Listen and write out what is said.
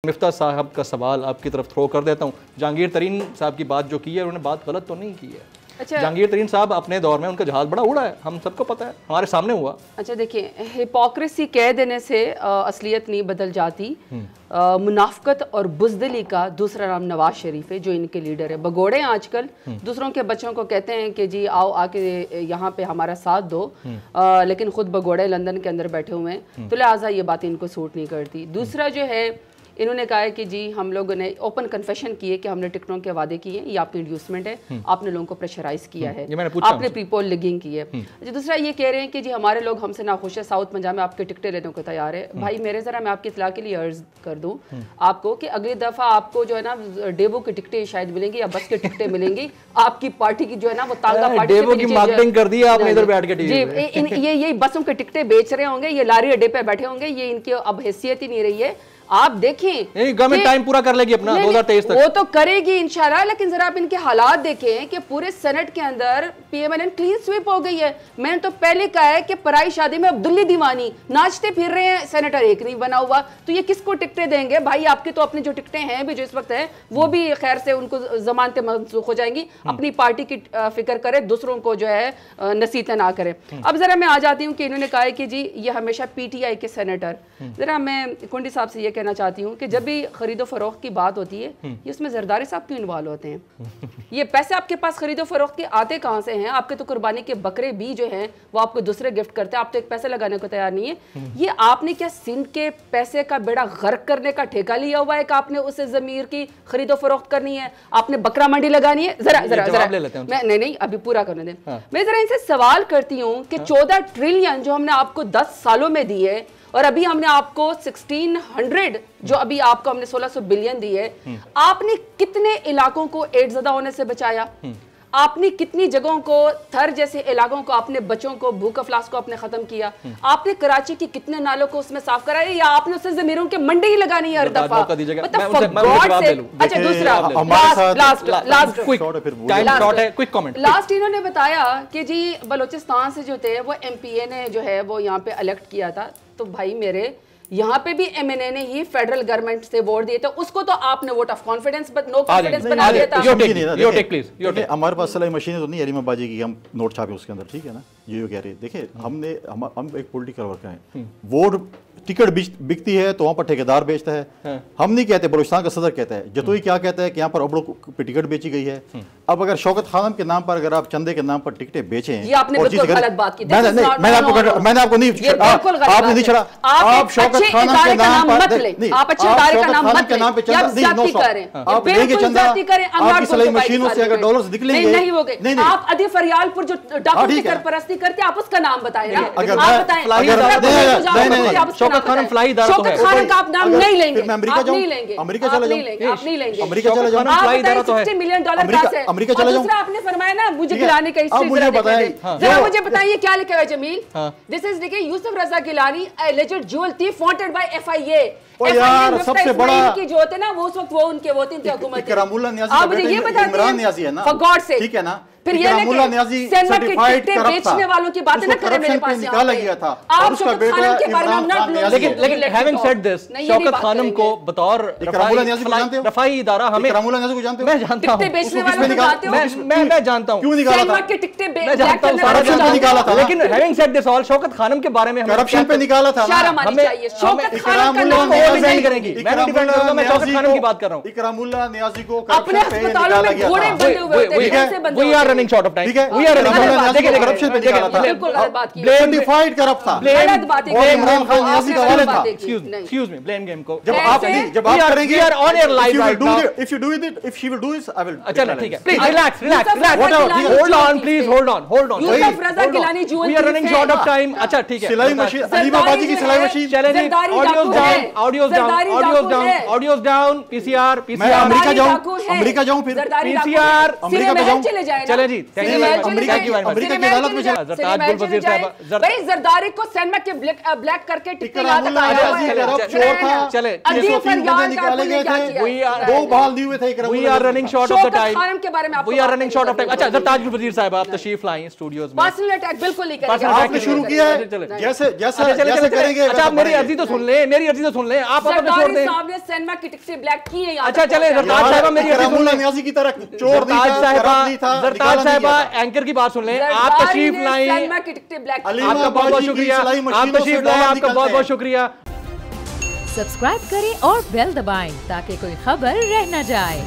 مفتاح صاحب کا سوال آپ کی طرف تھرو کر دیتا ہوں. جہانگیر ترین صاحب کی بات جو کی ہے انہوں نے بات غلط تو نہیں کی ہے. جہانگیر ترین صاحب اپنے دور میں ان کا جہاز بڑا اڑا ہے, ہم سب کو پتہ ہے, ہمارے سامنے ہوا. اچھا دیکھیں, ہپوکریسی کہہ دینے سے اصلیت نہیں بدل جاتی. منافقت اور بزدلی کا دوسرا نام نواز شریف ہے جو ان کے لیڈر ہے. بگوڑے آج کل دوسروں کے بچوں کو کہتے ہیں کہ جی آؤ آ کے یہاں پہ ہمارا ساتھ دو, لیکن خود بگوڑے لندن کے اندر بیٹھے ہوئے ہیں, تو لہٰذا یہ بات ان کو سوٹ نہیں کرتی. دوسرا جو ہے, انہوں نے کہا ہے کہ جی ہم لوگوں نے اوپن کنفیشن کی ہے کہ ہم نے ٹکٹوں کے وعدے کیے ہیں, یہ آپ کی انڈیوسمنٹ ہے, آپ نے لوگوں کو پریشرائز کیا ہے, آپ نے پری پول لگنگ کی ہے. دوسرا یہ کہہ رہے ہیں کہ جی ہمارے لوگ ہم سے ناخوش ہے, ساؤتھ پنجاب میں آپ کے ٹکٹیں لینے کو تیار ہے. بھائی میرے ذرا میں آپ کی اطلاع کے لیے عرض کر دوں آپ کو کہ اگلی دفعہ آپ کو جو ہے نا ڈیبو کی ٹکٹیں شاید ملیں گی یا بس کی ٹکٹیں ملیں گی. آپ کی پارٹی کی جو ہے نا وہ تانگا پارٹی ڈیبو کی مارکیٹنگ کر دی آپ نے ادھر بیٹھ کے جی, یہ بسوں کے ٹکٹیں بیچ رہے ہوں گے, یہ لاری اڈے پہ بیٹھے ہوں گے, یہ ان کی اب حیثیت ہی نہیں رہی ہے. آپ دیکھیں گورنمنٹ ٹائم پورا کر لے گی اپنا 2023 تک, وہ تو کرے گی انشاءاللہ, لیکن ذرا آپ ان کے حالات دیکھیں کہ پورے سینٹ کے اندر P M L N clean sweep ہو گئی ہے. میں نے تو پہلے کہا ہے کہ پرائی شادی میں عبداللی دیوانی ناچتے پھر رہے ہیں, سینیٹر ایک نہیں بنا ہوا, تو یہ کس کو ٹکٹیں دیں گے؟ بھائی آپ کی تو اپنی جو ٹکٹیں ہیں بھی جو اس وقت ہیں وہ بھی خیر سے ان کو ضمانتیں منسوخ ہو جائیں گی. اپنی پارٹی کی فکر کرے, دوسروں کو جو ہے نصیحتیں نہ کرے. اب ذرا میں آ جاتی ہوں کہ انہوں نے کہا ہے کہ جی یہ ہمیشہ پی ٹی آئی کے سینیٹر. ذرا میں کنڈی صاحب سے یہ کہنا چاہتی ہوں کہ جب بھی خرید و فروخت کی بات ہوتی ہے یہ اس میں زرداری صاحب کیوں انوالو ہوتے ہیں؟ یہ پیسے آپ کے پاس خرید و فروخت کے آتے کہاں سے ہیں؟ آپ کے تو قربانی کے بکرے بھی جو ہیں وہ آپ کو دوسرے گفٹ کرتے ہیں, آپ تو ایک پیسے لگانے کو تیار نہیں ہے. یہ آپ نے کیا سندھ کے پیسے کا بیڑا غرق کرنے کا ٹھیکہ لیا ہوا ہے کہ آپ نے اسے ضمیر کی خرید و فروخت کرنی ہے, آپ نے بکرا منڈی لگانی ہے؟ ذرا نہیں ابھی پورا کرنے دیں. میں ذرا ان سے سوال کرتی ہوں کہ 14 ٹریلین جو ہم نے آپ کو 10 سالوں میں دیے اور ابھی ہم نے آپ کو 1600 جو ابھی آپ کو ہم نے 1600 بلین دی ہے, آپ نے کتنے علاقوں کو ایڈ زدہ ہونے سے بچایا؟ آپ نے کتنی جگہوں کو, تھر جیسے علاقوں کو, اپنے بچوں کو, بھوک افلاس کو آپ نے ختم کیا؟ آپ نے کراچی کی کتنے نالوں کو اس میں صاف کرایا, یا آپ نے اسے ضمیروں کے منڈی ہی لگانی ہے ہر دفعہ؟ اچھا دوسرا لاسٹ انہوں نے بتایا کہ جی بلوچستان سے جو تھے وہ ایم پی اے نے جو ہے وہ یہاں پہ الیکٹ کیا تھا, تو بھائی میرے یہاں پہ بھی ایم این اے نے ہی فیڈرل گورنمنٹ سے ووٹ دیے تھے, اس کو تو آپ نے vote of confidence no confidence بنا دیا تھا. ہمارے پاس سلائی مشینیں تو نہیں علیمہ باجی کی ہم نوٹ چھاپیں اس کے اندر, ٹھیک ہے نا, یہ کہہ رہے دیکھیں ہم ایک پولیٹیکل ورکر ہیں, ووٹ ٹکٹ بکتی ہے تو وہاں پر ٹھیکیدار بیچتا ہے. ہم نہیں کہتے, بلوچستان کا صدر کہتا ہے, جتوئی کیا کہتا ہے کہ یہاں پر ابڑوں پہ ٹکٹ بیچی گئی ہے. اب اگر شوکت خانم کے نام پر اگر آپ چندے کے نام پر ٹکٹیں بیچیں, یہ آپ نے بالکل غلط بات کی. میں نے آپ کو نہیں, آپ نے نہیں چھڑا, آپ شوکت خانم کے نام پر نہیں, آپ اچھے ادارے کا نام مت لیں, آپ زیادتی کر رہے ہیں, آپ لیں گے چندہ, آپ کی سلائی مشینوں سے اگر ڈالرز نکلیں گے, نہیں ہوگے. آپ ادھی فریال پر جو ڈاکو کی سرپرستی کرتے آپ اس کا نام بتائیں نا, آپ بتائیں. شوکت خانم فلائی ادارہ شوکت خانم کا آپ نام نہیں لیں گے, امریکہ نہیں لیں گے, امریکہ چلا جاؤں, آپ نہیں لیں گے. امریکہ چلا جاؤں, آپ بتائیں $60 ملین کہاں سے, امریکہ چلا جاؤں. دوسرا آپ نے فرمایا نا مجھے گیلانی کا ہسٹری ذرا مجھے بتائیے کیا لکھا ہوا ہے جمیل. دس از لکھے یوسف Raza Gilani alleged jewel thief wanted by FIA. سب سے بڑا کی جو ہوتے نا وہ اس وقت وہ ان کے ہوتے تھے حکومت. اکرام اللہ نیازی کا بیٹا عمران نیازی ہے نا, for God sake, ٹھیک ہے نا, پھر یہ بیچنے والوں کی باتیں نہ کریں میرے پاس. نکالا گیا تھا آپ شوکت خانم کے بارے میں نہ بولیں. لیکن having said this, شوکت خانم کو بطور رفائی ادارہ ہمیں اکرام اللہ نیازی کو جانتے ہو, میں جانتا ہوں, ٹکٹیں بیچنے والوں کو جانتے ہو, میں جانتا ہوں کیوں نکالا تھا, کے ٹکٹیں میں جانتا ہوں کرپشن پہ نکالا تھا. لیکن having said this all, شوکت خانم کے بارے میں کرپشن پہ نکالا تھا, شرم آنی چاہیے. شوکت خانم کا نام ڈیفینڈ کریں گی, میں نہیں ڈیفینڈ کروں گا, میں شوکت خانم کی بات کر رہا ہوں. اکرام اللہ نیازی کو اپنے ہسپتالوں میں گھوڑے بندے ہوئے ہوتے ہیں. We are running short of time. We are running corruption پہ نکالا تھا, بالکل غلط بات کی, سرٹیفائیڈ کرپٹ تھا, غلط بات اور عمران خان نیازی کا والد تھا. Excuse me, blame game کو جب آپ کریں گے, we are on air live right now. If you do it, if she will do this, I will. اچھا ٹھیک ہے, please relax. Hold on, please hold on. یوسف رضا گیلانی جو We are running short of time. اچھا ٹھیک ہے, سلائی machine, Alima باجی کی سلائی مشین, چلیں جی, audios down, PCR. میں امریکہ جاؤں پھر PCR, امریکہ پہ جاؤں, چلے جی, امریکہ کی عدالت میں زرتاج گل وزیر صاحب, بھائی زرداری کو سینمک کے بلیک کر کے ٹکٹیں یہاں تک آیا ہوا ہے. چلے, نکالے گئے تھے, 2 بحال دیے ہوئے تھے. We are running short of the time. خانم کے بارے میں We are running short of time. اچھا زرتاج گل وزیر صاحب آپ تشریف لائیں اسٹوڈیوز میں. پرسنل اٹیک بالکل نہیں کریں گے, آپ نے شروع کیا ہے, جیسے کریں گے. اچھا میری عرضی تو سن لیں, آپ اپنے چھوڑ دیں. صاحب نے سینما کی ٹکٹ سے بلیک کی ہے. اچھا چلیں زرتاج صاحبہ میری نیازی کی طرح چور زرتاج صاحبہ اینکر کی بات سن لیں. آپ تشریف لائیں, سینما کی ٹکٹ بلیک. آپ کا بہت بہت شکریہ, آپ تشریف لائیں, آپ کا بہت بہت شکریہ. سبسکرائب کریں اور بیل دبائیں تاکہ کوئی خبر رہ نہ جائے.